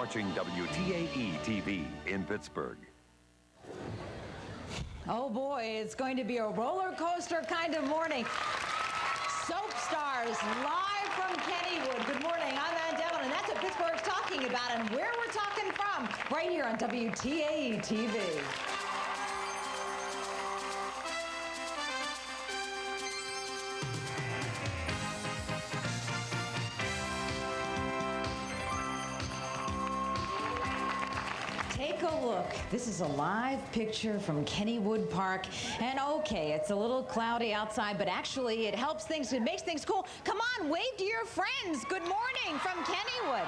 watching WTAE-TV in Pittsburgh. Oh boy, it's going to be a roller coaster kind of morning. Soap Stars live from Kennywood. Good morning, I'm Ann Devlin, and that's what Pittsburgh's talking about and where we're talking from, right here on WTAE-TV. Take a look. This is a live picture from Kennywood Park. And okay, it's a little cloudy outside, but actually it helps things, it makes things cool. Come on, wave to your friends. Good morning from Kennywood.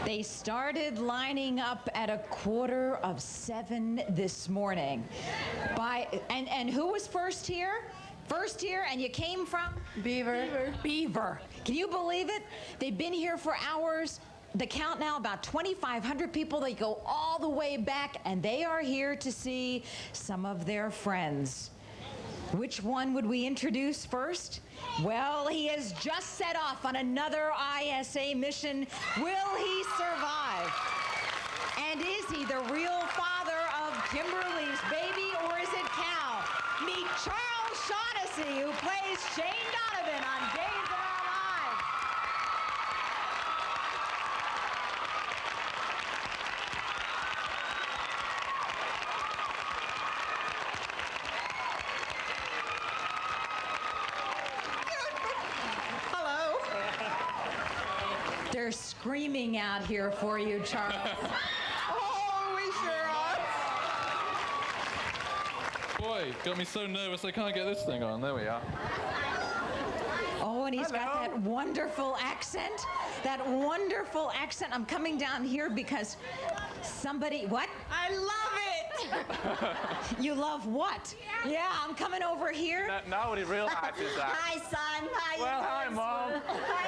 They started lining up at 6:45 this morning. And who was first here? First here, and you came from? Beaver. Can you believe it? They've been here for hours. The count now, about 2,500 people. They go all the way back, and they are here to see some of their friends. Which one would we introduce first? Well, he has just set off on another ISA mission. Will he survive? And is he the real father of Kimberly's baby, or is it Cal? Meet Charles Shaughnessy, who plays Shane Donovan on Days of Our Lives. They're screaming out here for you, Charles. Oh, we sure are. Boy, got me so nervous I can't get this thing on. There we are. Oh, and he's got that wonderful accent. That wonderful accent. I'm coming down here because somebody, what? I love it. You love what? Yeah, I'm coming over here. Nobody realizes that. Hi, son. How you Well, hi, doing, Mom. sweetie?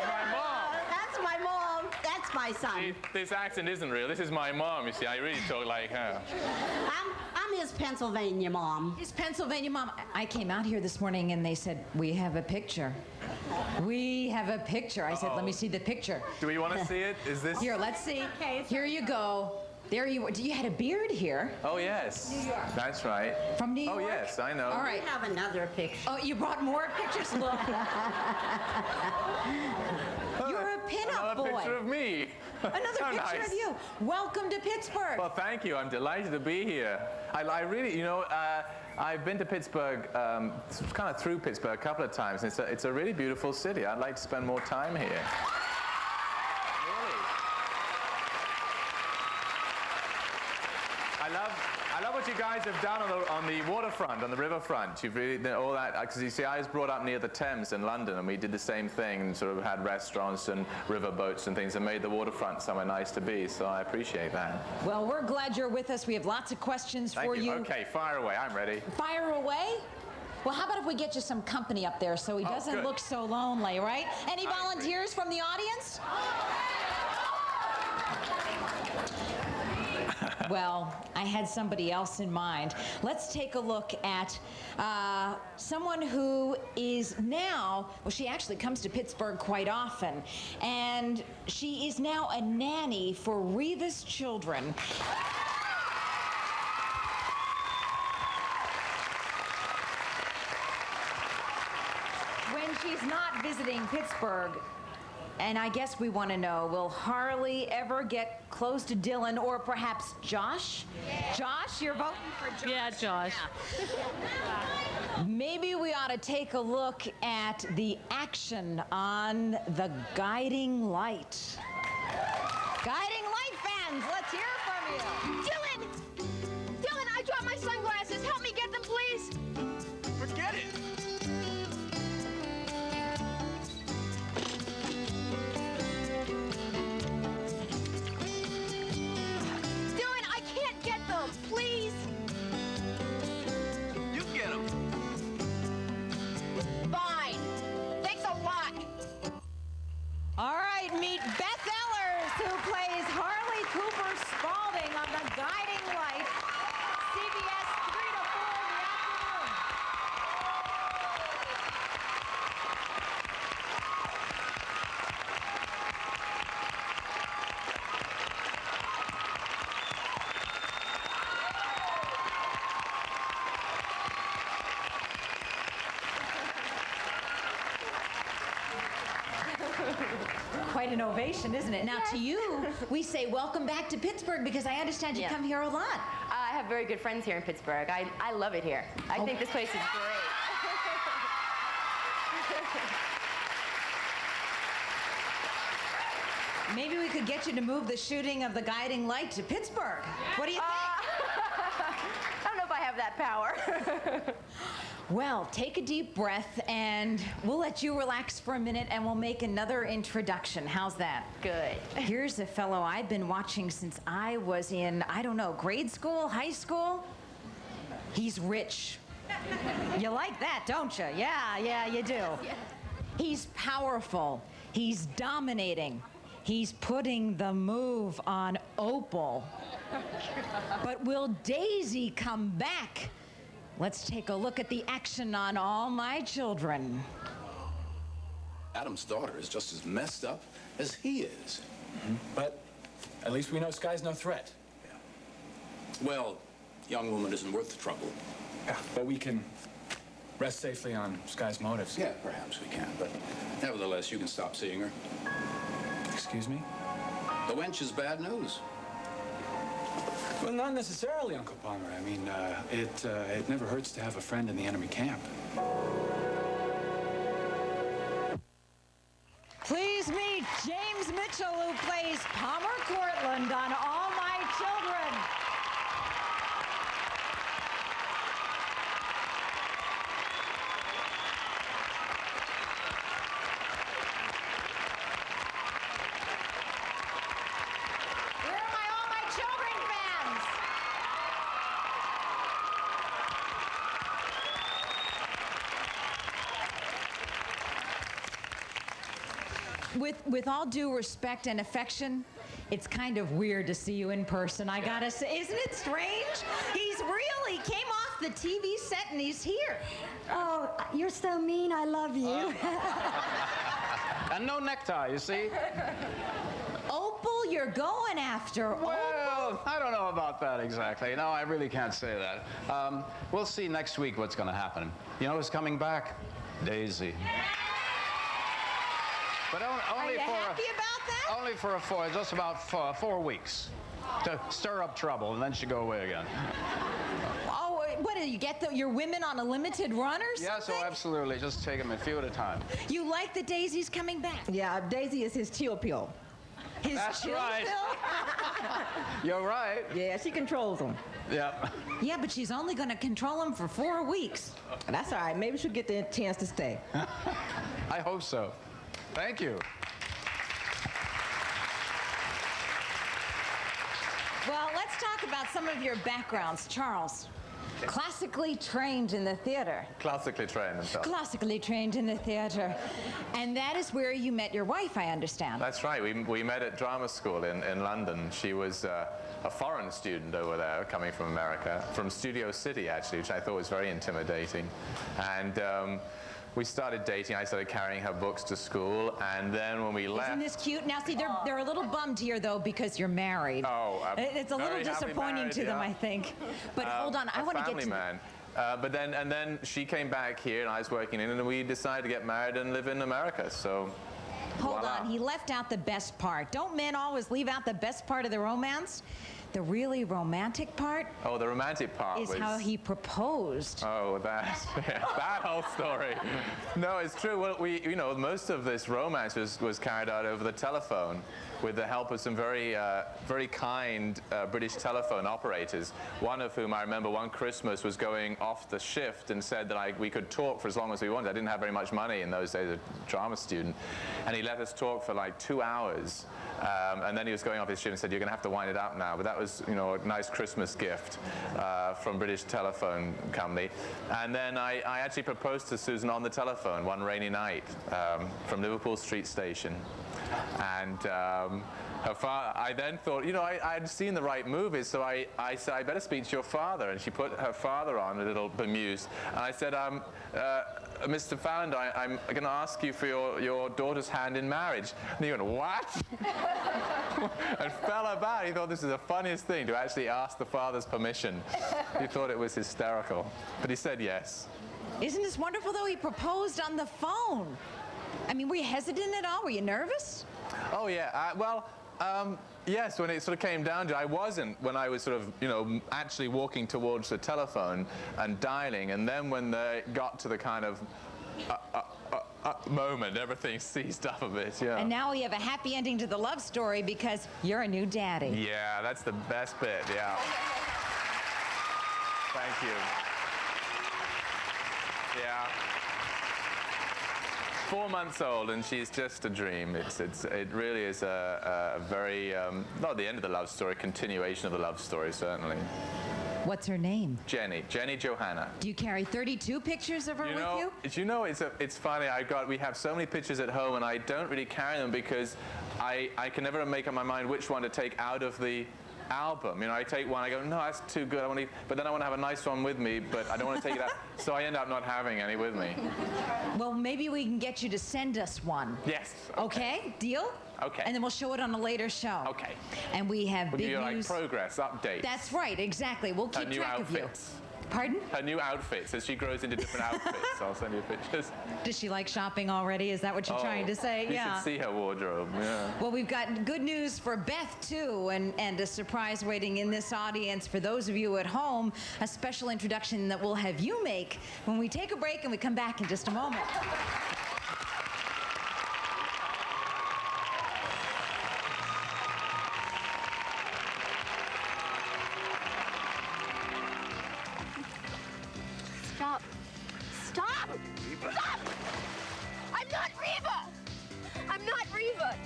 My mom. That's my mom. That's my son. See, this accent isn't real. This is my mom, you see. I really talk like her. I'm his Pennsylvania mom. His Pennsylvania mom. I came out here this morning and they said, we have a picture. We have a picture. I said, let me see the picture. Do we want to see it? Is this? Here, let's see. Okay, Here you go. There you were. You had a beard here. Oh, yes. New York. That's right. From New York? Oh, yes, I know. All I right. have another picture. Oh, you brought more pictures? Look. You're a pinup boy. Another picture of me. Another So picture nice. of you. Welcome to Pittsburgh. Well, thank you. I'm delighted to be here. I really, you know, I've been to Pittsburgh, kind of through Pittsburgh a couple of times. It's a really beautiful city. I'd like to spend more time here. I love what you guys have done on the waterfront, on the riverfront. You've really done all that, because you see, I was brought up near the Thames in London, and we did the same thing, and sort of had restaurants and riverboats and things, and made the waterfront somewhere nice to be, so I appreciate that. Well, we're glad you're with us. We have lots of questions for you. Okay, fire away, I'm ready. Fire away? Well, how about if we get you some company up there so he doesn't good. look so lonely, right? Any volunteers from the audience? Well, I had somebody else in mind. Let's take a look at someone who is now, well, she actually comes to Pittsburgh quite often, and she is now a nanny for Reva's children. When she's not visiting Pittsburgh, and I guess we want to know, will Harley ever get close to Dylan or perhaps Josh? Yeah. Josh, you're voting for Josh? Yeah, Josh. Maybe we ought to take a look at the action on the guiding light. Guiding light fans, let's hear from you. Dylan! Dylan, I dropped my sunglasses. Help me get them, please. Forget it. Dylan, I can't get them. Please. You get them. Fine. Thanks a lot. All right, meet Beth Ellers, who plays Harley Cooper Spalding on the guiding light. CBS 3 to 4 in the afternoon. Quite an ovation, isn't it? Now, to you, we say welcome back to Pittsburgh because I understand you come here a lot. I have very good friends here in Pittsburgh. I love it here. I think this place is great. Maybe we could get you to move the shooting of the guiding light to Pittsburgh. What do you think? I don't know if I have that power. Well, take a deep breath, and we'll let you relax for a minute, and we'll make another introduction. How's that? Good. Here's a fellow I've been watching since I was in, I don't know, grade school, high school. He's rich. You like that, don't you? Yeah, you do. He's powerful. He's dominating. He's putting the move on Opal. But will Daisy come back? Let's take a look at the action on All My Children. Adam's daughter is just as messed up as he is. But at least we know Sky's no threat. Well, young woman isn't worth the trouble. Yeah, but we can rest safely on Sky's motives. Yeah, perhaps we can, but nevertheless, you can stop seeing her. Excuse me? The wench is bad news. Well, not necessarily, Uncle Palmer. I mean, it never hurts to have a friend in the enemy camp. Please meet James Mitchell, who plays Palmer Cortland on All My Children. Where are my All My Children fans? With all due respect and affection, it's kind of weird to see you in person, I gotta say. Isn't it strange? He's real. He came off the TV set and he's here. Oh, you're so mean. I love you. And no necktie, you see? Opal, you're going after Opal? Well, I don't know about that exactly. No, I really can't say that. We'll see next week what's going to happen. You know who's coming back? Daisy. But only Are you for happy about that? only for just about 4 weeks to stir up trouble, and then she go away again. Oh, what do you get? Your women on a limited run or Yes, something? oh, absolutely. Just take them a few at a time. You like that Daisy's coming back? Yeah, Daisy is his chill pill. His That's chill right. pill? You're right. Yeah, she controls him. Yep. Yeah, but she's only going to control him for 4 weeks. That's all right. Maybe she'll get the chance to stay. I hope so. Thank you. Well, let's talk about some of your backgrounds. Charles, classically trained in the theater. Classically trained himself. Classically trained in the theater. And that is where you met your wife, I understand. That's right. We met at drama school in London. She was a foreign student over there, coming from America, from Studio City, actually, which I thought was very intimidating. And we started dating. I started carrying her books to school, and then when we left... Isn't this cute? Now, see, they're a little bummed here, though, because you're married. Oh, it's a little very happy disappointing married, to them, yeah. I think. But hold on, I want to get to... man. But then she came back here, and I was working in, and we decided to get married and live in America. So, Hold voila. on, he left out the best part. Don't men always leave out the best part of the romance? The really romantic part Oh, the romantic part is was... how he proposed. Oh, that whole story. No, it's true. Well, most of this romance was carried out over the telephone with the help of some very kind British telephone operators, one of whom I remember one Christmas was going off the shift and said that we could talk for as long as we wanted. I didn't have very much money in those days, a drama student, and he let us talk for like 2 hours. And then he was going off his shift and said, "You're going to have to wind it up now." But that was, a nice Christmas gift from British Telephone Company. And then I actually proposed to Susan on the telephone one rainy night from Liverpool Street Station. And her father, I then thought, I'd seen the right movies, so I said, "I better speak to your father." And she put her father on, a little bemused. And I said, "Mr. Fallon, I'm going to ask you for your daughter's hand in marriage." And he went, "What?" And fell about. He thought this is the funniest thing, to actually ask the father's permission. He thought it was hysterical. But he said yes. Isn't this wonderful, though? He proposed on the phone. I mean, were you hesitant at all? Were you nervous? Oh, yeah. Yes, when it sort of came down to it, I wasn't when I was sort of, you know, actually walking towards the telephone and dialing. And then when they got to the kind of moment, everything seized up a bit, yeah. And now we have a happy ending to the love story because you're a new daddy. Yeah, that's the best bit, yeah. Thank you. Yeah. 4 months old, and she's just a dream. It really is a very, not the end of the love story, continuation of the love story, certainly. What's her name? Jenny Johanna. Do you carry 32 pictures of her with you? You know, it's funny. We have so many pictures at home, and I don't really carry them because I can never make up my mind which one to take out of the album. You know, I take one, I go, no, that's too good. But then I want to have a nice one with me, but I don't want to take it out. So I end up not having any with me. Well, maybe we can get you to send us one. Yes. Okay, deal? Okay. And then we'll show it on a later show. Okay. And we have big news. news. Like progress, updates. That's right, exactly. We'll keep track of you. Pardon? Her new outfits. As she grows into different outfits, I'll send you pictures. Does she like shopping already? Is that what you're trying to say? You should see her wardrobe, yeah. Well, we've got good news for Beth, too, and a surprise waiting in this audience. For those of you at home, a special introduction that we'll have you make when we take a break and we come back in just a moment. Stop. Stop! Stop! I'm not Reva! I'm not Reva!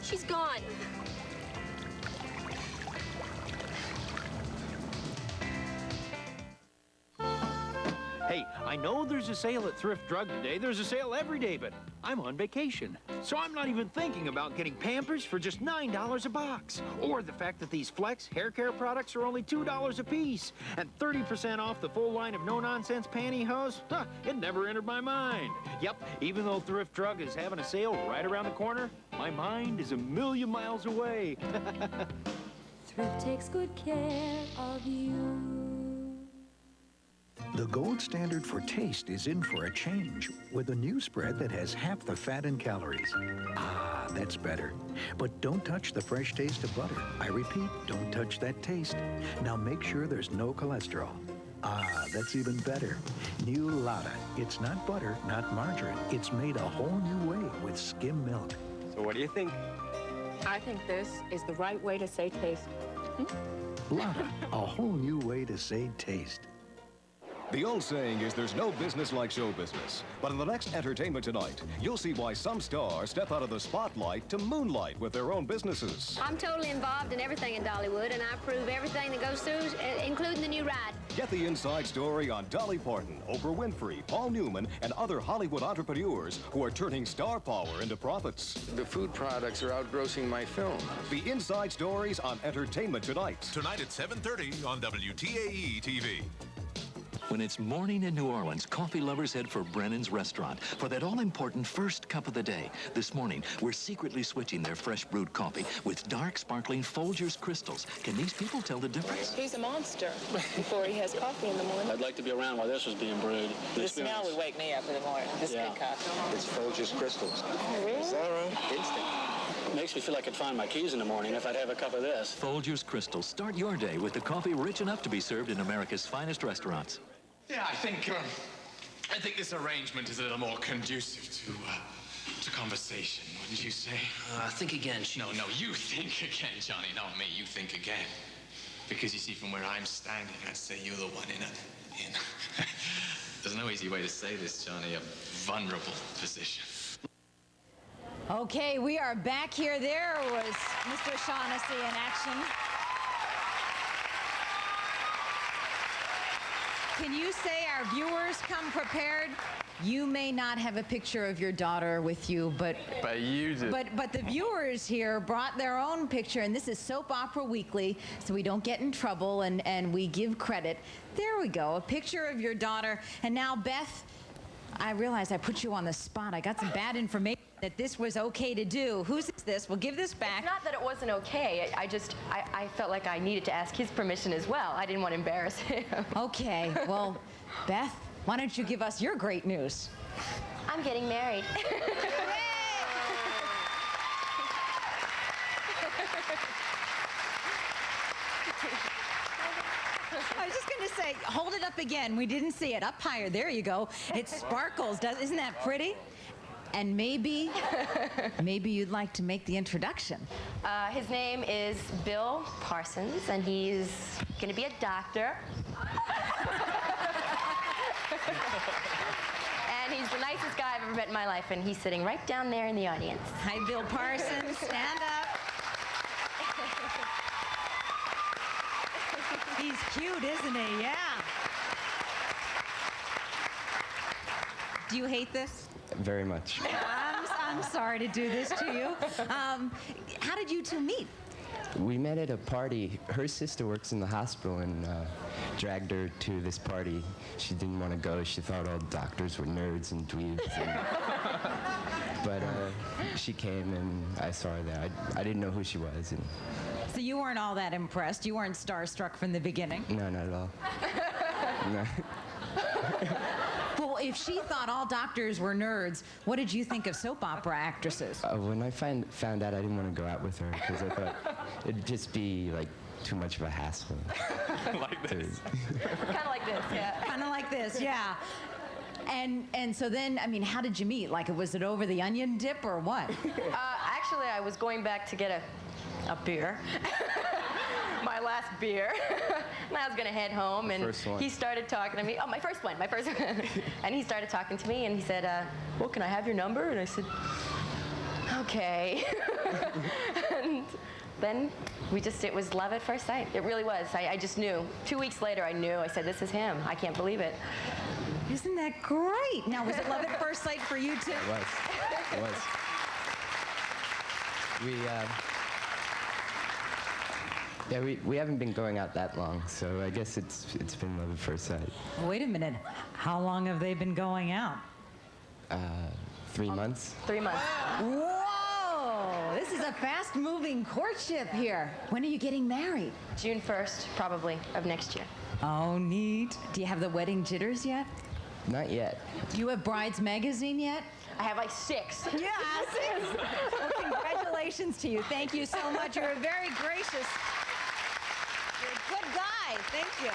She's gone. Hey, I know there's a sale at Thrift Drug today. There's a sale every day, but I'm on vacation. So I'm not even thinking about getting Pampers for just $9 a box. Or the fact that these Flex hair care products are only $2 a piece. And 30% off the full line of no-nonsense pantyhose. Huh, it never entered my mind. Yep, even though Thrift Drug is having a sale right around the corner, my mind is a million miles away. Thrift takes good care of you. The gold standard for taste is in for a change with a new spread that has half the fat and calories. Ah, that's better. But don't touch the fresh taste of butter. I repeat, don't touch that taste. Now make sure there's no cholesterol. Ah, that's even better. New Lotta. It's not butter, not margarine. It's made a whole new way with skim milk. So what do you think? I think this is the right way to say taste. Lotta, a whole new way to say taste. The old saying is there's no business like show business. But in the next Entertainment Tonight, you'll see why some stars step out of the spotlight to moonlight with their own businesses. I'm totally involved in everything in Dollywood, and I approve everything that goes through, including the new ride. Get the inside story on Dolly Parton, Oprah Winfrey, Paul Newman, and other Hollywood entrepreneurs who are turning star power into profits. The food products are outgrossing my film. The inside stories on Entertainment Tonight. Tonight at 7:30 on WTAE-TV. When it's morning in New Orleans, coffee lovers head for Brennan's Restaurant for that all-important first cup of the day. This morning, we're secretly switching their fresh brewed coffee with dark, sparkling Folgers crystals. Can these people tell the difference? He's a monster before he has coffee in the morning. I'd like to be around while this was being brewed. The smell would wake me up in the morning. This good coffee. It's Folgers crystals. Really? Is that right? Instant. Makes me feel like I'd find my keys in the morning if I'd have a cup of this. Folgers crystals. Start your day with the coffee rich enough to be served in America's finest restaurants. Yeah, I think this arrangement is a little more conducive to conversation, wouldn't you say? Think again, Chief. No, you think again, Johnny, not me. You think again. Because you see, from where I'm standing, I'd say you're the one in there's no easy way to say this, Johnny, a vulnerable position. Okay, we are back here. There was Mr. Shaughnessy in action. Can you say our viewers come prepared? You may not have a picture of your daughter with you, but you do. But the viewers here brought their own picture, and this is Soap Opera Weekly, so we don't get in trouble and we give credit. There we go, a picture of your daughter. And now, Beth, I realize I put you on the spot. I got some bad information that this was okay to do. Whose is this? We'll give this back. It's not that it wasn't okay. I felt like I needed to ask his permission as well. I didn't want to embarrass him. Okay, well, Beth, why don't you give us your great news? I'm getting married. I was just going to say, hold it up again. We didn't see it. Up higher. There you go. It sparkles. Isn't that pretty? And maybe you'd like to make the introduction. His name is Bill Parsons, and he's going to be a doctor. And he's the nicest guy I've ever met in my life, and he's sitting right down there in the audience. Hi, Bill Parsons. Stand up. He's cute, isn't he? Yeah. Do you hate this? Very much. I'm sorry to do this to you. How did you two meet? We met at a party. Her sister works in the hospital and dragged her to this party. She didn't want to go. She thought all doctors were nerds and dweebs. But she came and I saw her there. I didn't know who she was. And So you weren't all that impressed. You weren't starstruck from the beginning. no, not at all. No. Well, if she thought all doctors were nerds, what did you think of soap opera actresses? When I found out, I didn't want to go out with her because I thought it'd just be like too much of a hassle. Like this. Kind of like this, yeah. Kind of like this, yeah. And so then, I mean, how did you meet? Like, was it over the onion dip or what? Actually, I was going back to get a beer. My last beer. And I was going to head home, and he started talking to me. Oh, my first one. And he started talking to me, and he said, well, can I have your number? And I said, okay. And then it was love at first sight. It really was. I just knew. 2 weeks later, I knew. I said, this is him. I can't believe it. Isn't that great? Now, was it love at first sight for you, too? It was. It was. We haven't been going out that long, so I guess it's been love at first sight. Wait a minute. How long have they been going out? 3 months. 3 months. Whoa! This is a fast-moving courtship here. When are you getting married? June 1st, probably, of next year. Oh, neat. Do you have the wedding jitters yet? Not yet. Do you have Brides Magazine yet? I have like 6. Yeah, 6. Well, congratulations to you. Thank you so much. You're very gracious. You're a good guy. Thank you.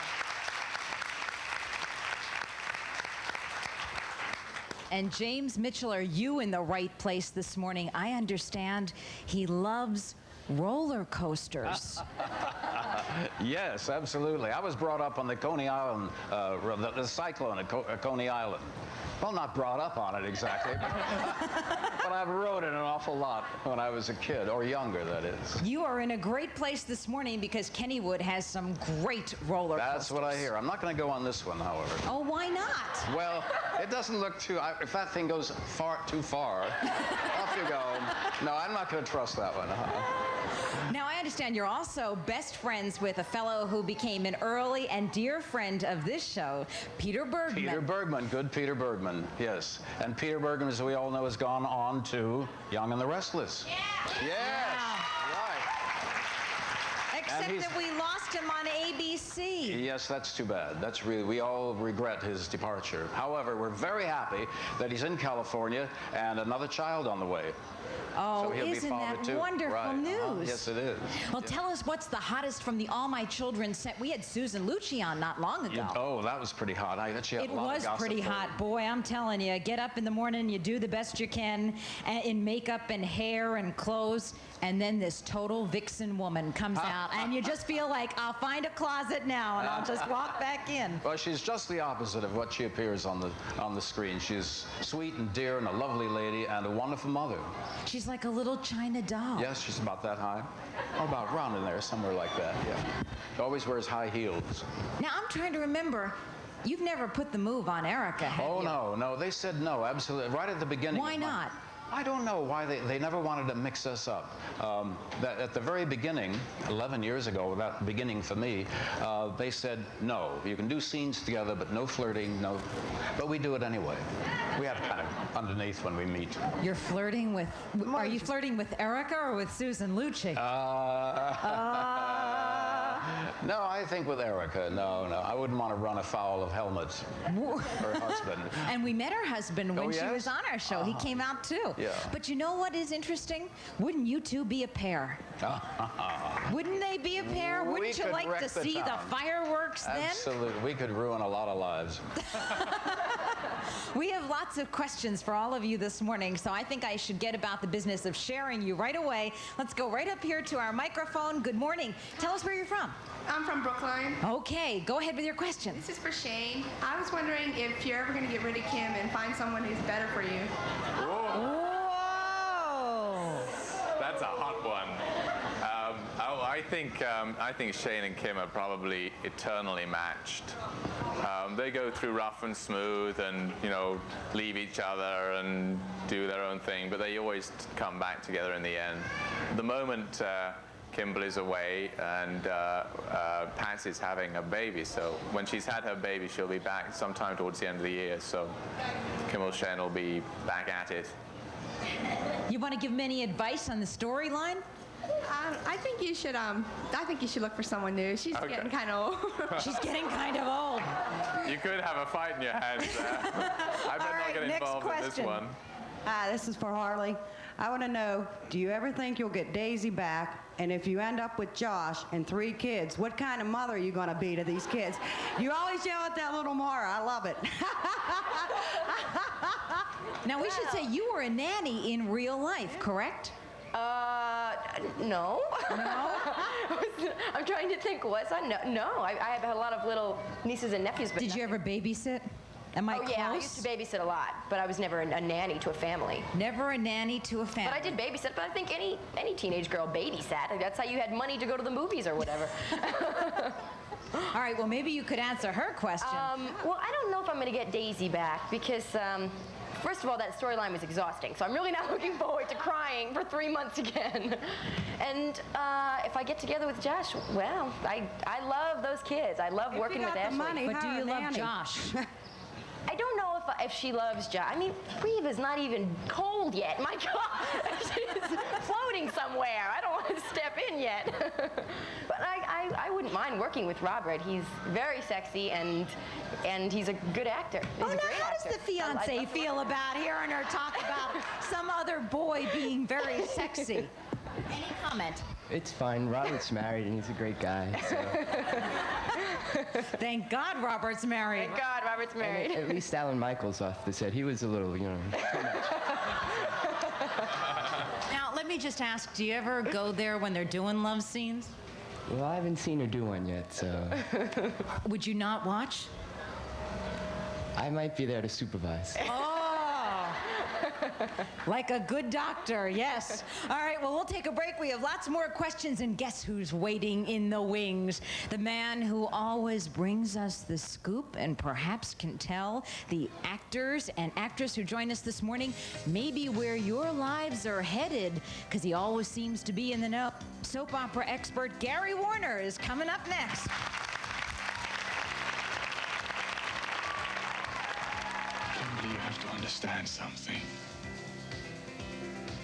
And James Mitchell, are you in the right place this morning? I understand he loves roller coasters. Yes, absolutely. I was brought up on the Coney Island, the cyclone at Coney Island. Well, not brought up on it exactly, but I've rode it an awful lot when I was a kid, or younger, that is. You are in a great place this morning because Kennywood has some great roller coasters. That's what I hear. I'm not going to go on this one, however. Oh, why not? Well, it doesn't look if that thing goes too far, off you go. No, I'm not going to trust that one. Now, I understand you're also best friends with a fellow who became an early and dear friend of this show, Peter Bergman. Peter Bergman, good Peter Bergman, yes. And Peter Bergman, as we all know, has gone on to Young and the Restless. Yeah. Yes. Yeah. Right. Except that we lost him on ABC. Yes, that's too bad. We all regret his departure. However, we're very happy that he's in California and another child on the way. Oh, so he'll isn't be fathered that too. wonderful Right. news? Yes, it is. Well, tell us what's the hottest from the All My Children set. We had Susan Lucci on not long ago. Oh, that was pretty hot. It was pretty hot. Boy, I'm telling you, get up in the morning, you do the best you can in makeup and hair and clothes, and then this total vixen woman comes out, and you just feel like, I'll find a closet now, and I'll just walk back in. Well, she's just the opposite of what she appears on the screen. She's sweet and dear and a lovely lady and a wonderful mother. She's like a little China doll. Yes, she's about that high. Or about round in there, somewhere like that, yeah. She always wears high heels. Now, I'm trying to remember, you've never put the move on Erica, have you? Oh, no, they said no, absolutely. Right at the beginning. Why not? I don't know why they never wanted to mix us up. That at the very beginning, 11 years ago, that beginning for me, they said, no, you can do scenes together, but no flirting, no. But we do it anyway. We have kind of underneath when we meet. You're flirting with, are you flirting with Erica or with Susan Lucci? No, I think with Erica, no. I wouldn't want to run afoul of Helmut's, her husband. And we met her husband when she yes? was on our show. He came out too. Yeah. But you know what is interesting? Wouldn't you two be a pair? Wouldn't they be a pair? We Wouldn't you could like wreck to see the town. fireworks then? Absolutely. We could ruin a lot of lives. We have lots of questions for all of you this morning, so I think I should get about the business of sharing you right away. Let's go right up here to our microphone. Good morning. Tell us where you're from. I'm from Brookline. Okay, go ahead with your question. This is for Shane. I was wondering if you're ever going to get rid of Kim and find someone who's better for you. Whoa! That's a hot one. I think Shane and Kim are probably eternally matched. They go through rough and smooth, and leave each other and do their own thing, but they always come back together in the end. The moment Kimberly's away and Patsy's having a baby, so when she's had her baby, she'll be back sometime towards the end of the year. So Kim and Shane will be back at it. You want to give me any advice on the storyline? I think you should look for someone new. She's getting kind of old. She's getting kind of old. You could have a fight in your hands there. I better not get involved in this one. Hi, this is for Harley. I want to know, do you ever think you'll get Daisy back? And if you end up with Josh and 3 kids, what kind of mother are you going to be to these kids? You always yell at that little Mara. I love it. Now, we should say you were a nanny in real life, correct? No. No? I'm trying to think, was I? No. I have a lot of little nieces and nephews. But Did you ever babysit? Am I close? Yeah, I used to babysit a lot, but I was never a nanny to a family. Never a nanny to a family. But I did babysit, but I think any teenage girl babysat. That's how you had money to go to the movies or whatever. All right, well, maybe you could answer her question. Well, I don't know if I'm going to get Daisy back because, first of all, that storyline was exhausting, so I'm really not looking forward to crying for 3 months again. And if I get together with Josh, well, I love those kids. I love working with Ashley. But do you love Josh? I don't know if she loves Josh. I mean, Reva's not even cold yet. My God, she's floating somewhere. I don't want to step in yet. But I wouldn't mind working with Robert. He's very sexy and he's a good actor. He's a great how actor. does the fiance feel about hearing her talk about some other boy being very sexy? Any comment? It's fine. Robert's married and he's a great guy. So. Thank God Robert's married. Thank God Robert's married. At least Alan Michaels off the set. He was a little, too much. Now, let me just ask, do you ever go there when they're doing love scenes? Well, I haven't seen her do one yet, so. Would you not watch? I might be there to supervise. Oh! Like a good doctor, yes. All right, well, we'll take a break. We have lots more questions, and guess who's waiting in the wings? The man who always brings us the scoop and perhaps can tell the actors and actresses who join us this morning maybe where your lives are headed, because he always seems to be in the know. Soap opera expert Gary Warner is coming up next. Kimberly, you have to understand something.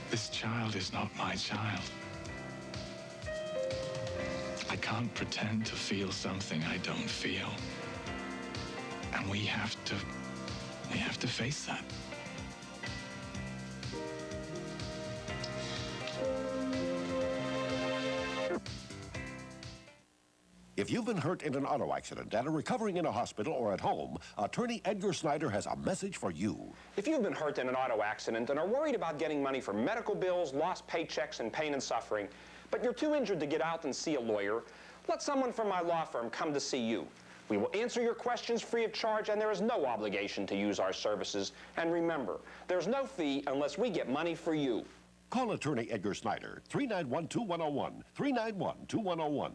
This child is not my child. I can't pretend to feel something I don't feel. And we have to face that. If you've been hurt in an auto accident and are recovering in a hospital or at home, attorney Edgar Snyder has a message for you. If you've been hurt in an auto accident and are worried about getting money for medical bills, lost paychecks, and pain and suffering, but you're too injured to get out and see a lawyer, let someone from my law firm come to see you. We will answer your questions free of charge, and there is no obligation to use our services. And remember, there's no fee unless we get money for you. Call attorney Edgar Snyder, 391-2101, 391-2101.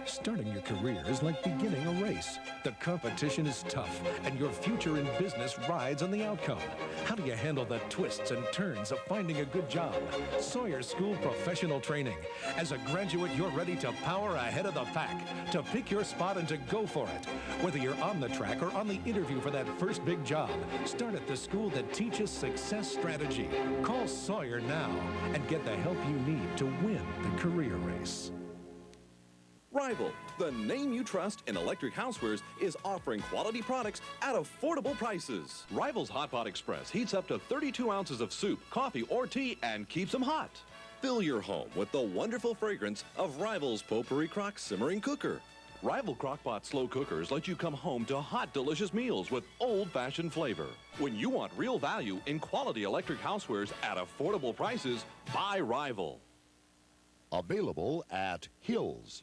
Starting your career is like beginning a race. The competition is tough, and your future in business rides on the outcome. How do you handle the twists and turns of finding a good job? Sawyer School Professional Training. As a graduate, you're ready to power ahead of the pack, to pick your spot and to go for it. Whether you're on the track or on the interview for that first big job, start at the school that teaches success strategy. Call Sawyer now and get the help you need to win the career race. Rival, the name you trust in electric housewares, is offering quality products at affordable prices. Rival's Hot Pot Express heats up to 32 ounces of soup, coffee, or tea and keeps them hot. Fill your home with the wonderful fragrance of Rival's Potpourri Crock Simmering Cooker. Rival Crockpot Slow Cookers let you come home to hot, delicious meals with old-fashioned flavor. When you want real value in quality electric housewares at affordable prices, buy Rival. Available at Hills.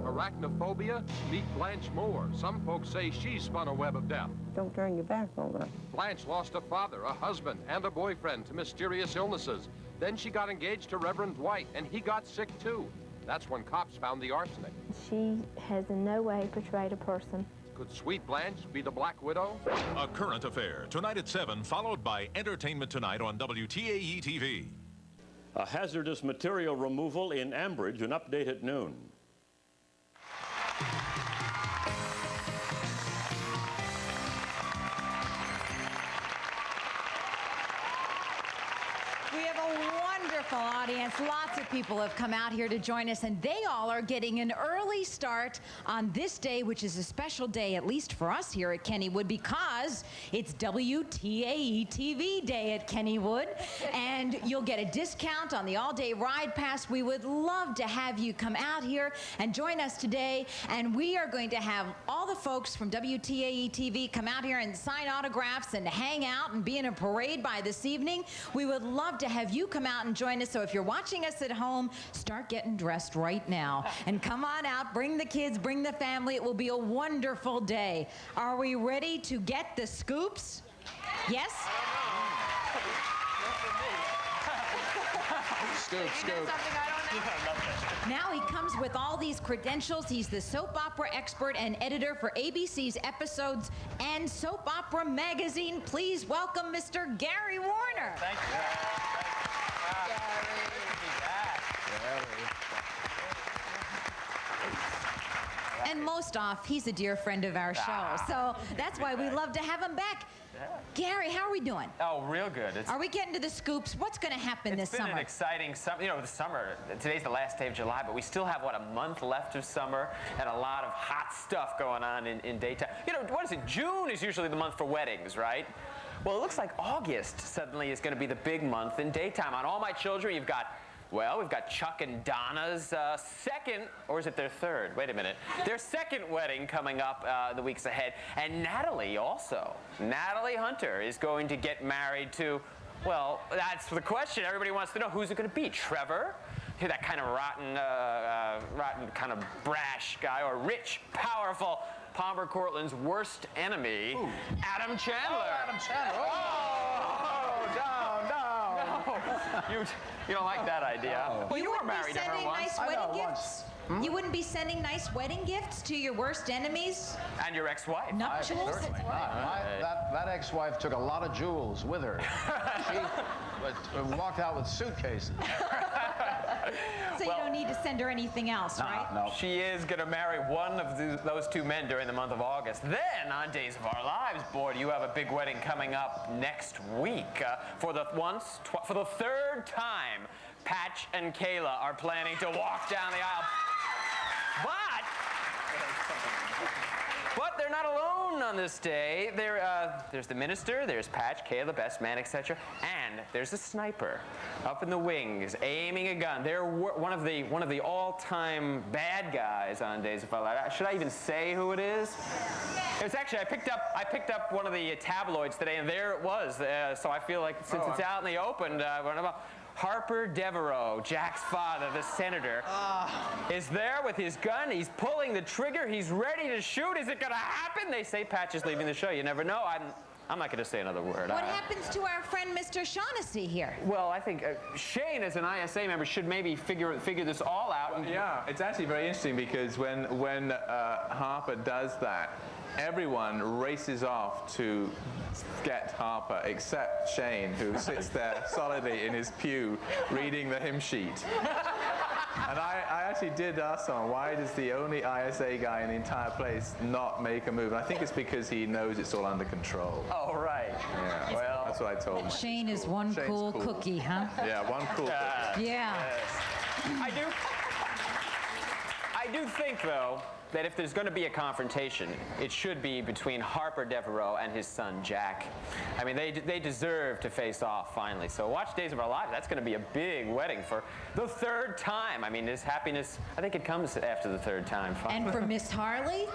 Arachnophobia? Meet Blanche Moore. Some folks say she spun a web of death. Don't turn your back on her. Blanche lost a father, a husband, and a boyfriend to mysterious illnesses. Then she got engaged to Reverend Dwight, and he got sick too. That's when cops found the arsenic. She has in no way portrayed a person. Could Sweet Blanche be the Black Widow? A Current Affair, tonight at 7, followed by Entertainment Tonight on WTAE-TV. A hazardous material removal in Ambridge, an update at noon. We have a wonderful audience. Lots of people have come out here to join us, and they all are getting an early start on this day, which is a special day, at least for us here at Kennywood, because it's WTAE-TV Day at Kennywood, and you'll get a discount on the all-day ride pass. We would love to have you come out here and join us today, and we are going to have all the folks from WTAE-TV come out here and sign autographs and hang out and be in a parade by this evening. We would love to have you come out and join us. So if you're watching us at home, start getting dressed right now and come on out, bring the kids, bring the family. It will be a wonderful day. Are we ready to get the scoops? Yes? Scoop, scoop. Now he comes with all these credentials. He's the soap opera expert and editor for ABC's Episodes and Soap Opera Magazine. Please welcome Mr. Gary Warner. Thank you. And most off, he's a dear friend of our show. So that's why we love to have him back. Gary, how are we doing? Oh, real good. Are we getting to the scoops? What's going to happen this summer? It's been an exciting summer. You know, the summer, today's the last day of July, but we still have, what, a month left of summer and a lot of hot stuff going on in daytime. You know, what is it? June is usually the month for weddings, right? Well, it looks like August suddenly is going to be the big month in daytime. On All My Children, you've got, well, we've got Chuck and Donna's second, or is it their third? Wait a minute. Their second wedding coming up the weeks ahead. And Natalie also. Natalie Hunter is going to get married to, well, that's the question. Everybody wants to know, who's it going to be? Trevor? That kind of rotten, kind of brash guy, or rich, powerful Palmer Cortland's worst enemy, ooh, Adam Chandler. Oh, Adam Chandler. Oh, no. You don't like that idea. Oh. Well, you were married to her once. Nice wedding gifts? Hmm? You wouldn't be sending nice wedding gifts to your worst enemies? And your ex-wife. Nuptials? Certainly not. That ex-wife took a lot of jewels with her. She walked out with suitcases. So you don't need to send her anything else, right? No. She is going to marry one of those two men during the month of August. Then, on Days of Our Lives, boy, do you have a big wedding coming up next week. For the third time, Patch and Kayla are planning to walk down the aisle. But they're not alone on this day. There's the minister, there's Patch, Kayla, best man, etc., and there's a sniper up in the wings aiming a gun. They're one of the all-time bad guys on Days of Our Lives. Should I even say who it is? It's actually I picked up one of the tabloids today, and there it was. So I feel like since it's out in the open, Harper Devereaux, Jack's father, the senator, is there with his gun. He's pulling the trigger. He's ready to shoot. Is it going to happen? They say Patch is leaving the show. You never know. I'm not going to say another word. What happens to our friend Mr. Shaughnessy here? Well, I think Shane, as an ISA member, should maybe figure this all out. Well, yeah, it's actually very interesting because when Harper does that, everyone races off to get Harper, except Shane, who sits there solidly in his pew reading the hymn sheet. And I actually did ask someone, why does the only ISA guy in the entire place not make a move? And I think it's because he knows it's all under control. Oh, right. Yeah. Well, That's what I told him. Shane is one Shane's cool cookie, huh? Yeah, one cool cookie. Yeah. Yes. I do think, though, that if there's going to be a confrontation, it should be between Harper Devereaux and his son, Jack. I mean, they deserve to face off finally. So watch Days of Our Lives. That's going to be a big wedding for the third time. I mean, this happiness, I think it comes after the third time. And for Miss Harley?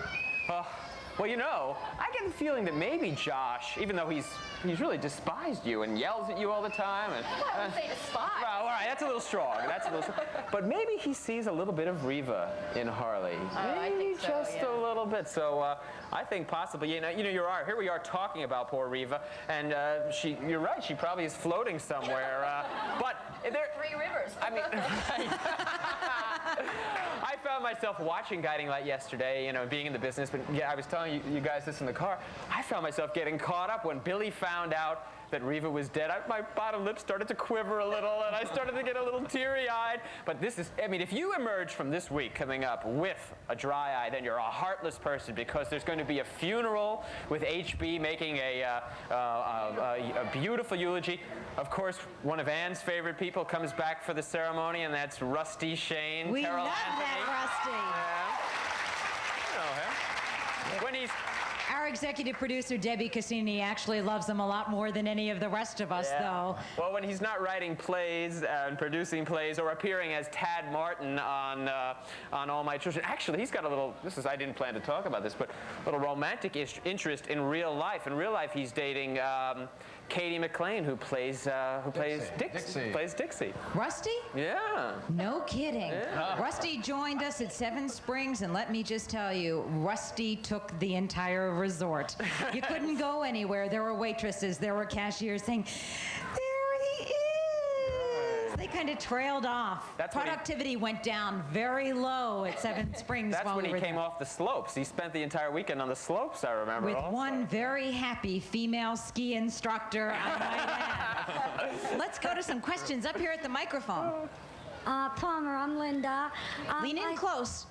Well, you know, I get the feeling that maybe Josh, even though he's really despised you and yells at you all the time. And, I wouldn't say despise. Well, all right, that's a little strong. But maybe he sees a little bit of Reva in Harley. I think so, just yeah. a little bit. So I think possibly, here we are talking about poor Reva, and you're right, she probably is floating somewhere. But there. Three Rivers. I mean, I found myself watching Guiding Light yesterday, being in the business, but yeah, I was telling you guys this in the car. I found myself getting caught up when Billy found out that Reva was dead. My bottom lip started to quiver a little, and I started to get a little teary-eyed. But this is, I mean, if you emerge from this week coming up with a dry eye, then you're a heartless person, because there's going to be a funeral with HB making a beautiful eulogy. Of course, one of Ann's favorite people comes back for the ceremony, and that's Rusty Shane. We Terrell love Anthony. that Rusty. Yeah. You know him. When he's... Our executive producer, Debbie Cassini, actually loves him a lot more than any of the rest of us, though. Well, when he's not writing plays and producing plays or appearing as Tad Martin on All My Children, actually, he's got a little, I didn't plan to talk about this, but a little romantic interest in real life. In real life, he's dating Katie McLean, who plays Dixie. Rusty? Yeah. No kidding. Yeah. Rusty joined us at Seven Springs, and let me just tell you, Rusty took the entire resort. You couldn't go anywhere. There were waitresses, there were cashiers saying, "There he is." They kind of trailed off. Productivity went down very low at Seven Springs. That's when he came off the slopes. He spent the entire weekend on the slopes, I remember. With one very happy female ski instructor, I might add. Let's go to some questions up here at the microphone. Palmer, I'm Linda. Lean in close.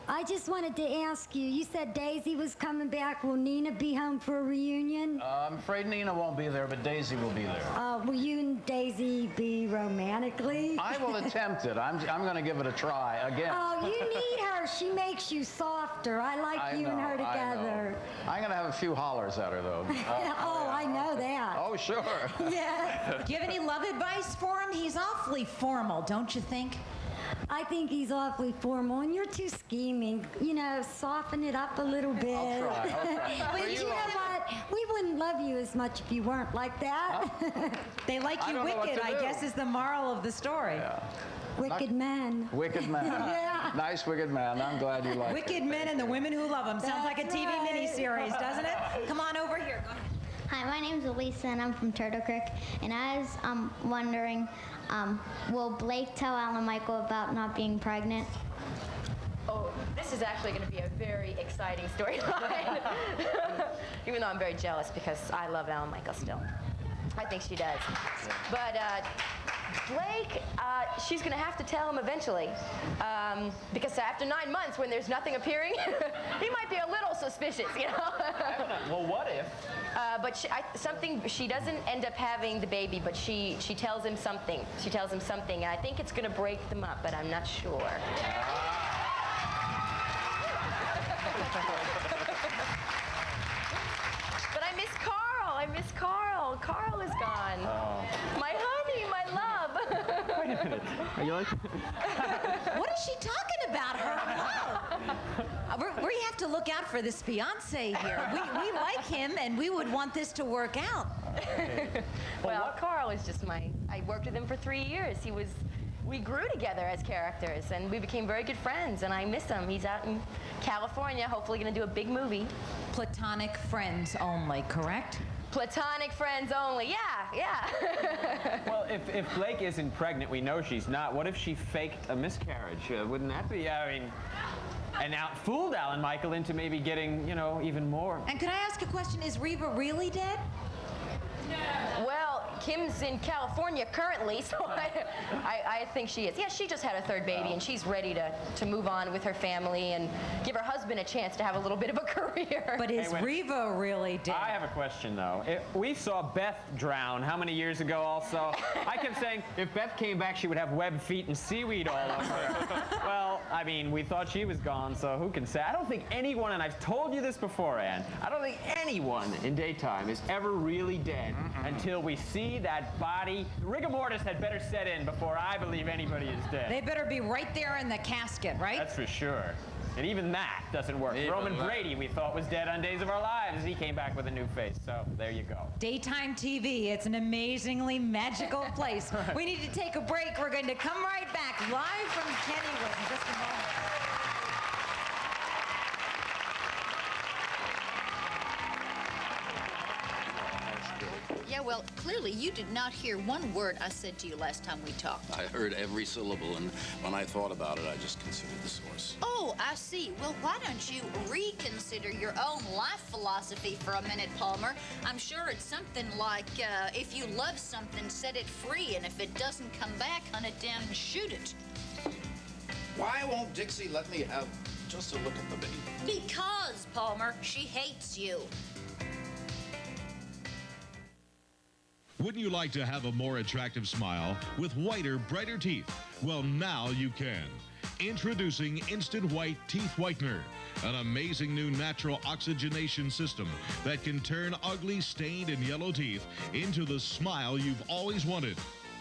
I just wanted to ask you, you said Daisy was coming back. Will Nina be home for a reunion? I'm afraid Nina won't be there, but Daisy will be there. Will you and Daisy be romantically? I will attempt it. I'm going to give it a try again. Oh, you need her. She makes you softer. I like you and her together. I'm going to have a few hollers at her, though. I know that. Oh, sure. Yeah. Do you have any love advice for him? He's awfully formal, don't you think? I think he's awfully formal, and you're too scheming. Soften it up a little bit. I'll try. But you know what? We wouldn't love you as much if you weren't like that. They like you wicked, I guess, is the moral of the story. Yeah. Wicked man. Wicked man. Yeah. Nice wicked man. I'm glad you like it. Wicked men and the women who love them. Sounds like a TV miniseries, doesn't it? Come on over here. Go ahead. Hi, my name's Elisa, and I'm from Turtle Creek. And I was wondering, will Blake tell Alan Michael about not being pregnant? Oh, this is actually going to be a very exciting storyline. Even though I'm very jealous because I love Alan Michael still. I think she does. But Blake, she's going to have to tell him eventually. Because after 9 months, when there's nothing appearing, he might be a little suspicious, Well, what if? But she doesn't end up having the baby, but she tells him something. She tells him something, and I think it's going to break them up, but I'm not sure. But I miss Carl. Carl is gone. My honey, my love. Wait a minute. Are you like... What is she talking about? Her love? We have to look out for this fiance here. We like him, and we would want this to work out. Well, Carl is just I worked with him for 3 years. We grew together as characters, and we became very good friends, and I miss him. He's out in California, hopefully going to do a big movie. Platonic friends only, correct? Platonic friends only, yeah. Well, if Blake isn't pregnant, we know she's not. What if she faked a miscarriage? Wouldn't that be, and fooled Alan Michael into maybe getting, even more? And could I ask a question? Is Reva really dead? Well, Kim's in California currently, so I think she is. Yeah, she just had her third baby, and she's ready to move on with her family and give her husband a chance to have a little bit of a career. But is Reva really dead? I have a question, though. We saw Beth drown how many years ago also? I kept saying if Beth came back, she would have webbed feet and seaweed all over her. Well, I mean, we thought she was gone, so who can say? I don't think anyone, and I've told you this before, Ann, I don't think anyone in daytime is ever really dead until we see that body. Rigor mortis had better set in before I believe anybody is dead. They better be right there in the casket, right? That's for sure. And even that doesn't work. Even Roman that. Brady, we thought was dead on Days of Our Lives. He came back with a new face. So there you go. Daytime TV, it's an amazingly magical place. We need to take a break. We're going to come right back live from Kennywood in just a moment. Yeah, well, clearly you did not hear one word I said to you last time we talked. I heard every syllable, and when I thought about it, I just considered the source. Oh, I see. Well, why don't you reconsider your own life philosophy for a minute, Palmer? I'm sure it's something like, if you love something, set it free, and if it doesn't come back, hunt it down and shoot it. Why won't Dixie let me have just a look at the baby? Because, Palmer, she hates you. Wouldn't you like to have a more attractive smile with whiter, brighter teeth? Well, now you can. Introducing Instant White Teeth Whitener, an amazing new natural oxygenation system that can turn ugly, stained, and yellow teeth into the smile you've always wanted.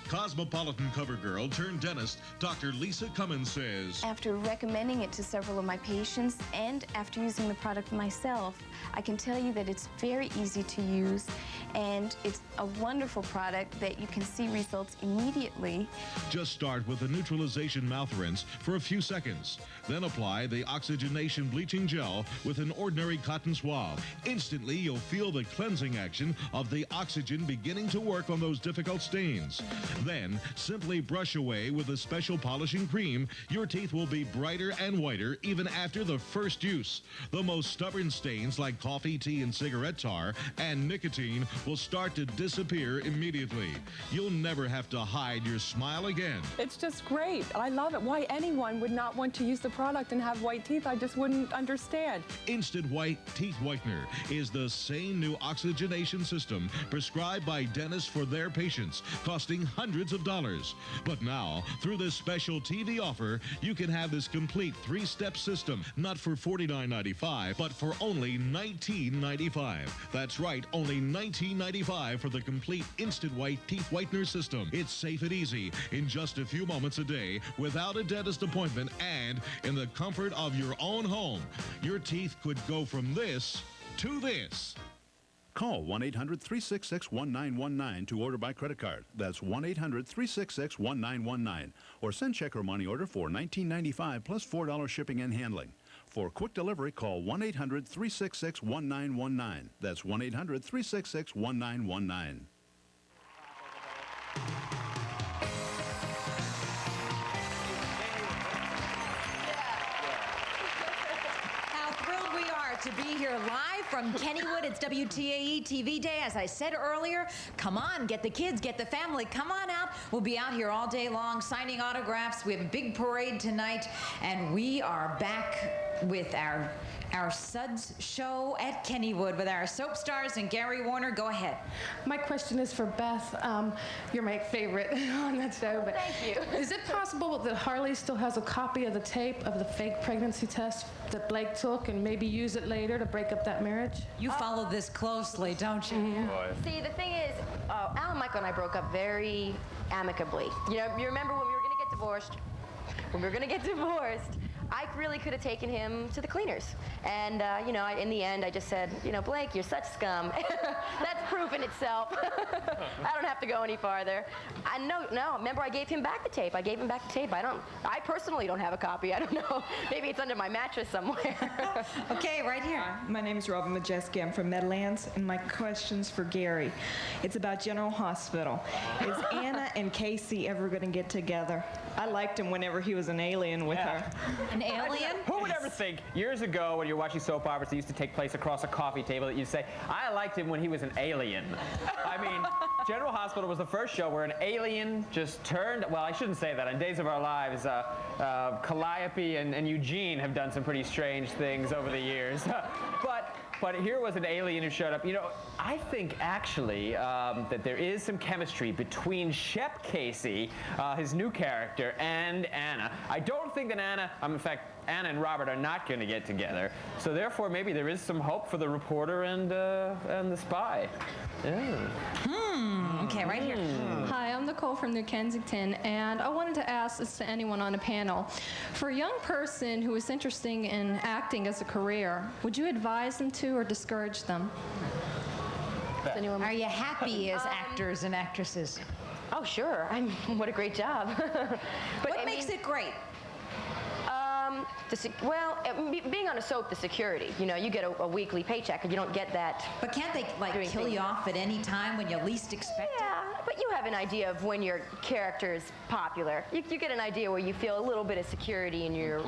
Cosmopolitan cover girl turned dentist Dr. Lisa Cummins says, after recommending it to several of my patients and after using the product myself, I can tell you that it's very easy to use and it's a wonderful product that you can see results immediately. just start with a neutralization mouth rinse for a few seconds. Then apply the oxygenation bleaching gel with an ordinary cotton swab. Instantly, you'll feel the cleansing action of the oxygen beginning to work on those difficult stains. Then, simply brush away with a special polishing cream. Your teeth will be brighter and whiter even after the first use. The most stubborn stains like coffee, tea, and cigarette tar and nicotine will start to disappear immediately. You'll never have to hide your smile again. It's just great. I love it. Why anyone would not want to use the product and have white teeth, I just wouldn't understand. Instant White Teeth Whitener is the same new oxygenation system prescribed by dentists for their patients, costing hundreds of dollars. But now, through this special TV offer, you can have this complete three-step system, not for $49.95, but for only $19.95. That's right, only $19.95 for the complete Instant White Teeth Whitener system. It's safe and easy in just a few moments a day without a dentist appointment and in the comfort of your own home. Your teeth could go from this to this. Call 1-800-366-1919 to order by credit card. That's 1-800-366-1919. Or send check or money order for $19.95 plus $4 shipping and handling. For quick delivery, call 1-800-366-1919. That's 1-800-366-1919. How thrilled we are to be here live from Kennywood. It's WTAE-TV Day. As I said earlier, come on, get the kids, get the family, come on out. We'll be out here all day long signing autographs. We have a big parade tonight, and we are back with our Suds show at Kennywood with our soap stars and Gary Warner. Go ahead. My question is for Beth. You're my favorite on that show. But thank you. Is it possible that Harley still has a copy of the tape of the fake pregnancy test that Blake took and maybe use it later to break up that marriage? You follow this closely, don't you? Mm-hmm. See, the thing is, Al, Michael, and I broke up very amicably. You know, you remember when we were going to get divorced? When we were going to get divorced, I really could have taken him to the cleaners. And, you know, in the end, I just said, you know, Blake, you're such scum. That's proof in itself. I don't have to go any farther. No, remember, I gave him back the tape. I personally don't have a copy. I don't know. Maybe it's under my mattress somewhere. Okay, right here. My name is Robin Majeski. I'm from Meadowlands, and my question's for Gary. It's about General Hospital. Is Anna and Casey ever going to get together? I liked him whenever he was an alien with her. An alien? Who would ever think, years ago when you're watching soap operas that used to take place across a coffee table, that you'd say, I liked him when he was an alien. I mean, General Hospital was the first show where an alien just turned, well, I shouldn't say that. On Days of Our Lives, Calliope and Eugene have done some pretty strange things over the years. But here was an alien who showed up. You know, I think actually that there is some chemistry between Shep Casey, his new character, and Anna. I don't think that Anna, in fact, Anna and Robert are not going to get together. So therefore, maybe there is some hope for the reporter and the spy. Yeah. Okay, right here. Hi, I'm Nicole from New Kensington, and I wanted to ask this to anyone on the panel. For a young person who is interested in acting as a career, would you advise them to or discourage them? Are you happy as actors and actresses? Oh, sure. What a great job. But what makes it great? Being on a soap, the security. You know, you get a weekly paycheck, and you don't get that. But can't they kill you off at any time when you least expect it? Yeah, but you have an idea of when your character is popular. You get an idea where you feel a little bit of security in your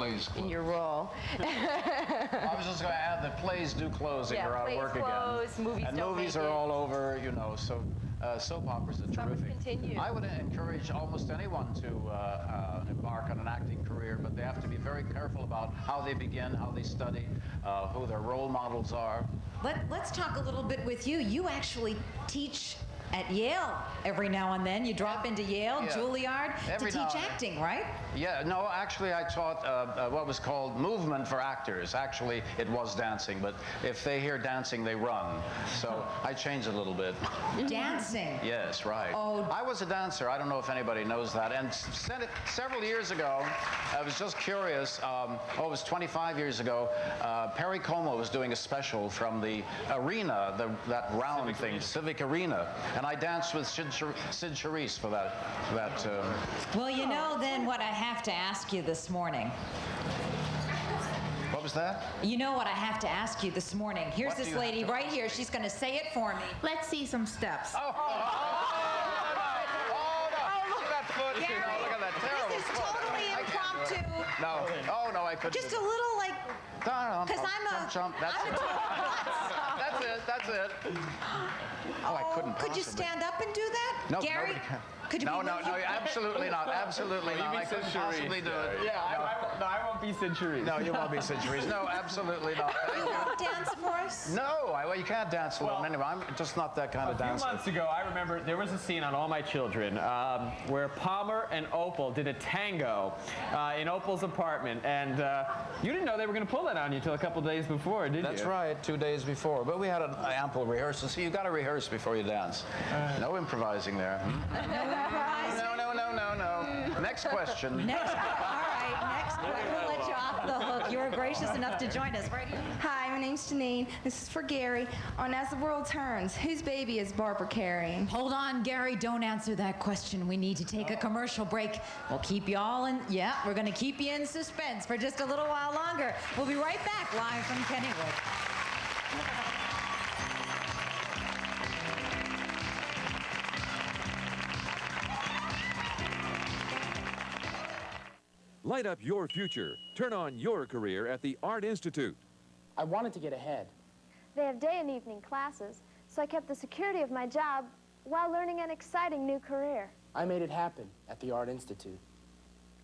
role. I was just going to add that plays do close and you're out of work again. Movies and don't movies make are it. all over, you know, so soap operas are terrific. Continue. I would encourage almost anyone to embark on an acting career, but they have to be very careful about how they begin, how they study, who their role models are. Let's talk a little bit with you. You actually teach at Yale every now and then. You drop into Yale, Juilliard, to teach acting, right? Yeah, no, actually I taught what was called movement for actors. Actually, it was dancing, but if they hear dancing, they run. So I changed it a little bit. Dancing? Yes, right. Oh. I was a dancer. I don't know if anybody knows that. And several years ago, I was just curious. It was 25 years ago. Perry Como was doing a special from the arena, that round thing, Civic Arena. And I danced with Sid Charisse for that. Well, you know then what I have to ask you this morning. What was that? You know what I have to ask you this morning. Here's this lady right here. She's going to say it for me. Let's see some steps. Look at that foot. Gary, look at that terrible this is foot. totally impromptu. No. Oh, no, I couldn't. Just a little because I'm a That's it. Oh, I couldn't Could you stand up and do that? No, Gary? nobody can. Could you No, be absolutely not. Absolutely not. I couldn't possibly do it. Yeah, I won't be Sid Charisse. No, you won't be Sid Charisse. No, absolutely not. You won't dance for us? No, well, you can't dance alone anyway. I'm just not that kind of dancer. A few months ago, I remember there was a scene on All My Children where Palmer and Opal did a tango in Opal's apartment, and you didn't know they were going to pull that on you until a couple days before, did you? That's right, 2 days before. But we had an ample rehearsal, so you got to rehearse before you dance. No improvising there. No. Next question. All right, next question. We'll let you off the hook. You were gracious enough to join us right here. Hi, my name's Janine. This is for Gary. On As the World Turns, whose baby is Barbara carrying? Hold on, Gary. Don't answer that question. We need to take a commercial break. We'll keep you all in. Yeah, we're going to keep you in suspense for just a little while longer. We'll be right back live from Kennywood. Light up your future. Turn on your career at the Art Institute. I wanted to get ahead. They have day and evening classes, so I kept the security of my job while learning an exciting new career. I made it happen at the Art Institute.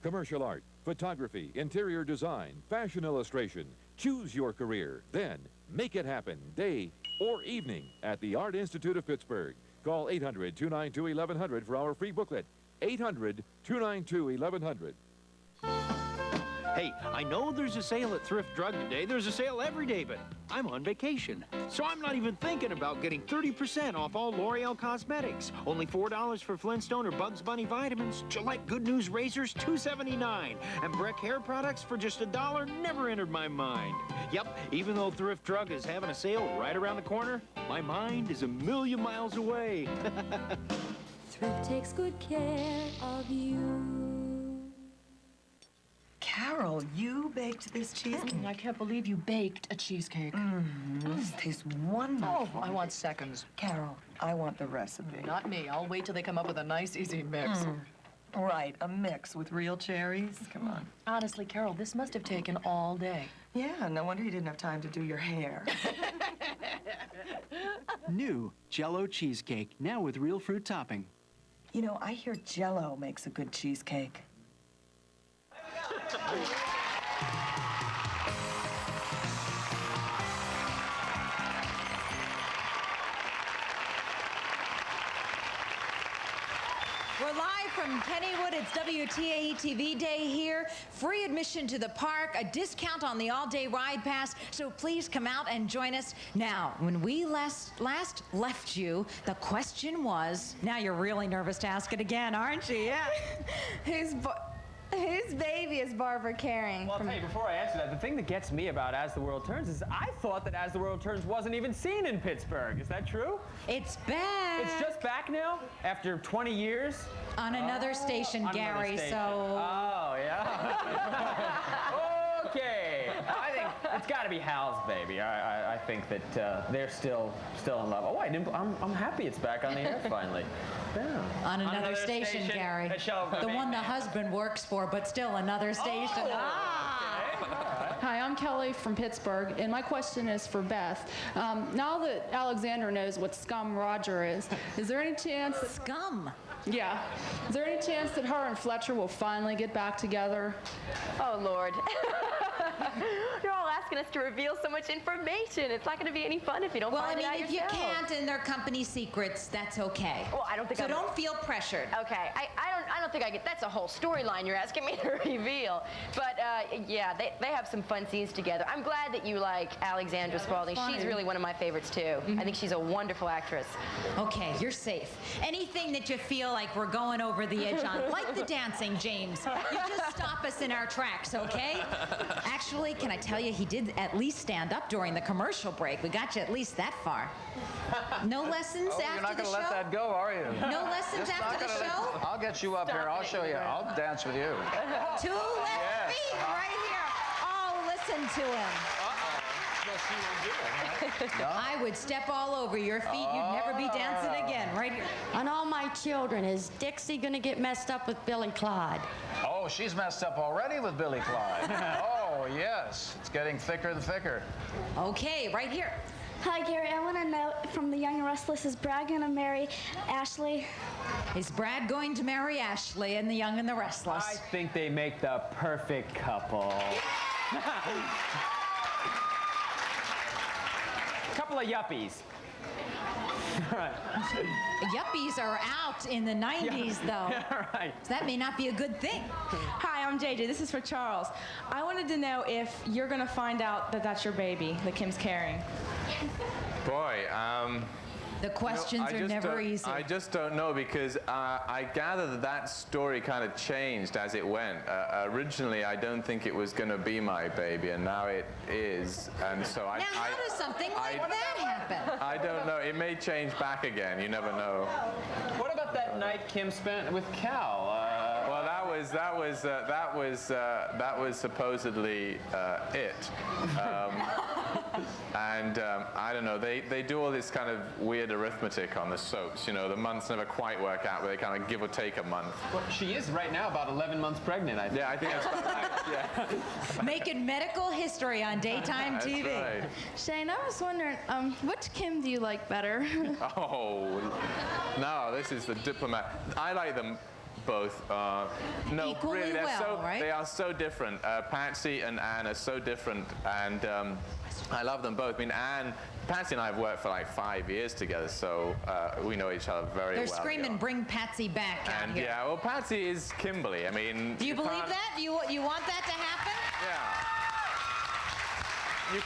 Commercial art, photography, interior design, fashion illustration. Choose your career. Then make it happen day or evening at the Art Institute of Pittsburgh. Call 800-292-1100 for our free booklet. 800-292-1100. Hey, I know there's a sale at Thrift Drug today. There's a sale every day, but I'm on vacation. So I'm not even thinking about getting 30% off all L'Oreal cosmetics. Only $4 for Flintstone or Bugs Bunny vitamins. Gillette Good News razors, $2.79. And Breck hair products for just $1 never entered my mind. Yep, even though Thrift Drug is having a sale right around the corner, my mind is a million miles away. Thrift takes good care of you. Carol, you baked this cheesecake. I can't believe you baked a cheesecake. This tastes wonderful. Oh, I want seconds. Carol, I want the recipe. Not me. I'll wait till they come up with a nice, easy mix. Right, a mix with real cherries. Come on. Honestly, Carol, this must have taken all day. Yeah, no wonder you didn't have time to do your hair. New Jell-O cheesecake, now with real fruit topping. You know, I hear Jell-O makes a good cheesecake. We're live from Kennywood. It's WTAE-TV Day here. Free admission to the park, a discount on the all-day ride pass, so please come out and join us. Now, when we last left you, the question was, now you're really nervous to ask it again, aren't you? Yeah. Whose baby is Barbara carrying? Well, I'll tell you, before I answer that, the thing that gets me about As the World Turns is I thought that As the World Turns wasn't even seen in Pittsburgh. Is that true? It's back. It's just back now? After 20 years? On another station, on Gary, another station. so... Oh, yeah. Okay. I think it's got to be Hal's baby. I think that they're still in love. Oh, I'm happy it's back on the air finally. Yeah. On another station, Gary. The one the husband works for, but still another station. Hi, I'm Kelly from Pittsburgh, and my question is for Beth. Now that Alexander knows what scum Roger is there any chance that... Scum? Yeah. Is there any chance that her and Fletcher will finally get back together? Oh, Lord. You're all asking us to reveal so much information. It's not going to be any fun if you don't find it out yourself. Well, I mean, if you can't and they're company secrets, that's okay. Well, I don't think so don't feel pressured. Okay. I don't think I get... That's a whole storyline you're asking me to reveal. But, yeah, they have some fun scenes together. I'm glad that you like Alexandra Spaulding. She's really one of my favorites, too. I think she's a wonderful actress. Okay, you're safe. Anything that you feel like we're going over the edge on, like the dancing, James, you just stop us in our tracks, okay? Actually, can I tell you, he did at least stand up during the commercial break. We got you at least that far. No lessons after the show? You're not going to let that go, are you? No lessons after the show? I'll get you up here. I'll show you. I'll dance with you. 2 left feet right here. Oh, listen to him. I would step all over your feet. You'd never be dancing again, right here. On all my children, is Dixie going to get messed up with Billy Clyde? Oh, she's messed up already with Billy Clyde. Oh, yes. It's getting thicker and thicker. Okay, right here. Hi, Gary. I want to know from The Young and Restless, is Brad going to marry Ashley? Is Brad going to marry Ashley in The Young and the Restless? I think they make the perfect couple. Couple of yuppies. Right. Yuppies are out in the 90s, though. Yeah, right. So that may not be a good thing. Hi, I'm JJ. This is for Charles. I wanted to know if you're going to find out that that's your baby that Kim's carrying. Boy, the questions are never easy. I just don't know, because I gather that story kind of changed as it went. Originally, I don't think it was going to be my baby, and now it is. And so now, how does something like that happen? I don't know. It may change back again. You never know. What about that night Kim spent with Cal? Well, that was supposedly it. And I don't know. They do all this kind of weird arithmetic on the soaps. You know, the months never quite work out, but they kind of give or take a month. Well, she is right now about 11 months pregnant, I think. Yeah, I think that's about right. Yeah. Making medical history on daytime TV. Right. Shane, I was wondering, which Kim do you like better? Oh, no, this is the diplomat. I like them both. No, equally really, right? they are so different. Patsy and Anne are so different, and I love them both. I mean, Patsy and I have worked for like 5 years together, so we know each other very well. They're screaming, bring Patsy back out here. Yeah, well, Patsy is Kimberly. I mean, do you believe that? You want that to happen? Yeah. You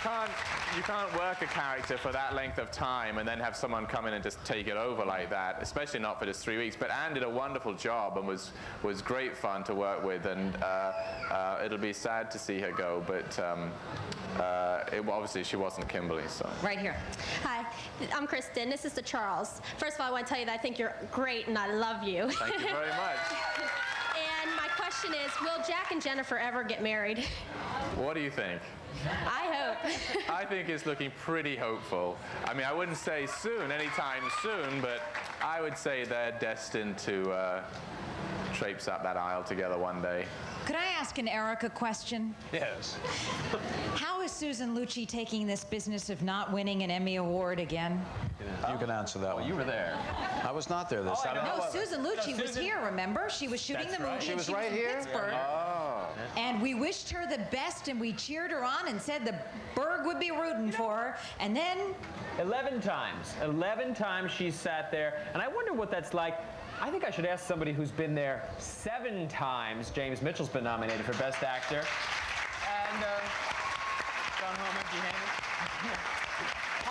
can't work a character for that length of time and then have someone come in and just take it over like that, especially not for just 3 weeks. But Anne did a wonderful job and was great fun to work with, and it'll be sad to see her go, but obviously she wasn't Kimberly, so. Right here. Hi, I'm Kristen. This is to Charles. First of all, I want to tell you that I think you're great and I love you. Thank you very much. And my question is, will Jack and Jennifer ever get married? What do you think? I hope. I think it's looking pretty hopeful. I mean, I wouldn't say soon, anytime soon, but I would say they're destined to traipse up that aisle together one day. Could I ask an Erica question? Yes. How is Susan Lucci taking this business of not winning an Emmy Award again? You can answer that one. You were there. I was not there this time. No, Susan Lucci was here, remember? She was shooting the movie. She was and right in here? Pittsburgh. Oh. And we wished her the best, and we cheered her on and said the Berg would be rooting for her. And then 11 times. 11 times she sat there. And I wonder what that's like. I think I should ask somebody who's been there 7 times. James Mitchell's been nominated for Best Actor. And gone home empty-handed.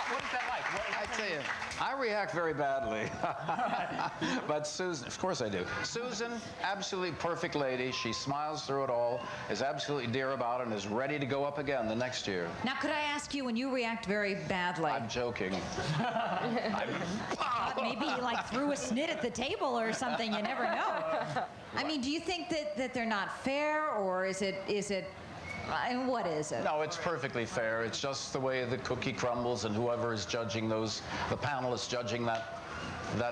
What is that like? I tell you, I react very badly. But Susan, of course I do. Susan, absolutely perfect lady. She smiles through it all, is absolutely dear about it, and is ready to go up again the next year. Now, could I ask you, when you react very badly? I'm joking. Maybe you like threw a snit at the table or something. You never know. I mean, do you think that they're not fair, or is it? And what is it? No, it's perfectly fair. It's just the way the cookie crumbles, and whoever is judging those, the panelists judging that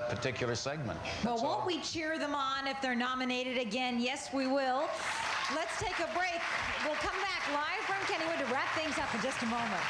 particular segment. Well, won't we cheer them on if they're nominated again? Yes, we will. Let's take a break. We'll come back live from Kennywood to wrap things up in just a moment.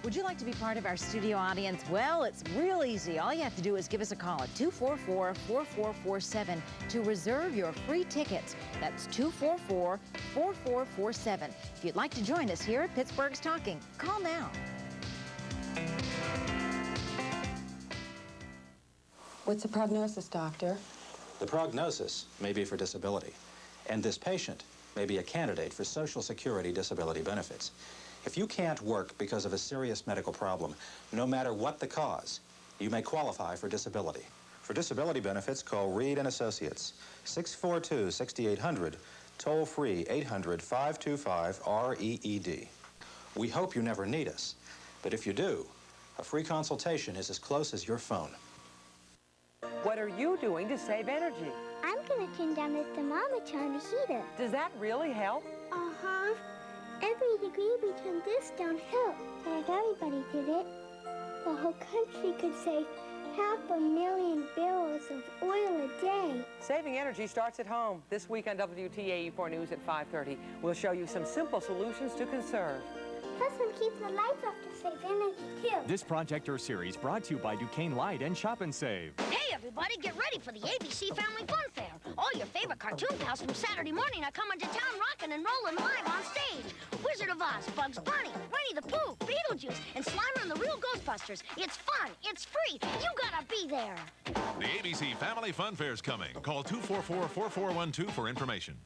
Would you like to be part of our studio audience? Well, it's real easy. All you have to do is give us a call at 244-4447 to reserve your free tickets. That's 244-4447. If you'd like to join us here at Pittsburgh's Talking, call now. What's the prognosis, doctor? The prognosis may be for disability, and this patient may be a candidate for Social Security disability benefits. If you can't work because of a serious medical problem, no matter what the cause, you may qualify for disability. For disability benefits, call Reed & Associates, 642-6800, toll-free 800-525-REED. We hope you never need us, but if you do, a free consultation is as close as your phone. What are you doing to save energy? I'm gonna turn down this thermometer on the heater. Does that really help? Uh-huh. Every degree we turn this down helps. But if everybody did it, the whole country could save 500,000 barrels of oil a day. Saving energy starts at home. This week on WTAE-4 News at 5:30, we'll show you some simple solutions to conserve. Plus, we'll keep the lights off to save energy, too. This Projector series brought to you by Duquesne Light and Shop and Save. Hey, everybody, get ready for the ABC Family Fun Fair. All your favorite cartoon pals from Saturday morning are coming to town rocking and rolling live on stage. Wizard of Oz, Bugs Bunny, Winnie the Pooh, Beetlejuice, and Slimer and the Real Ghostbusters. It's fun. It's free. You gotta be there. The ABC Family Fun Fair's coming. Call 244-4412 for information.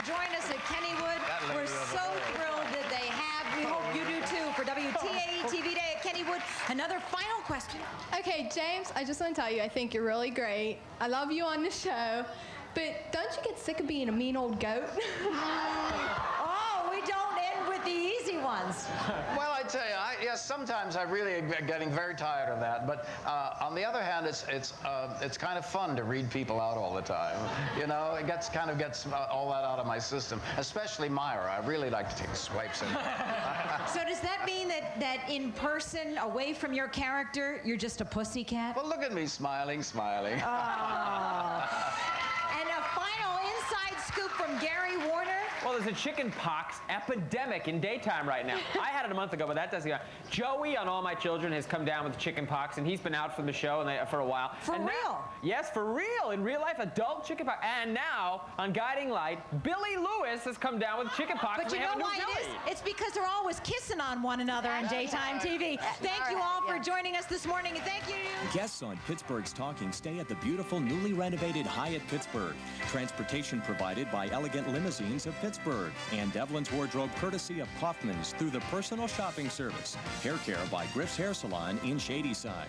Join us at Kennywood. We're so thrilled that they have. We hope you do too for WTAE-TV Day at Kennywood. Another final question. Okay, James, I just want to tell you, I think you're really great. I love you on the show, but don't you get sick of being a mean old goat? Oh, we don't end with the easy ones. Well, I tell you, yes, sometimes I really am getting very tired of that. But on the other hand, it's kind of fun to read people out all the time. You know, it gets all that out of my system, especially Myra. I really like to take swipes at her. So does that mean that in person, away from your character, you're just a pussycat? Well, look at me smiling. Oh. And a final inside scoop from Gary Warner. Well, there's a chicken pox epidemic in daytime right now. I had it a month ago, but that doesn't go. Joey on All My Children has come down with chicken pox, and he's been out from the show for a while. For real? Yes, for real. In real life, adult chicken pox. And now, on Guiding Light, Billy Lewis has come down with chicken pox. But you know why it is? It's because they're always kissing on one another in daytime TV. Thank you all for joining us this morning, and thank you. Guests on Pittsburgh's Talking stay at the beautiful, newly renovated Hyatt Pittsburgh. Transportation provided by Elegant Limousines of Pittsburgh. And Devlin's Wardrobe courtesy of Kaufman's through the personal shopping service. Hair care by Griff's Hair Salon in Shadyside.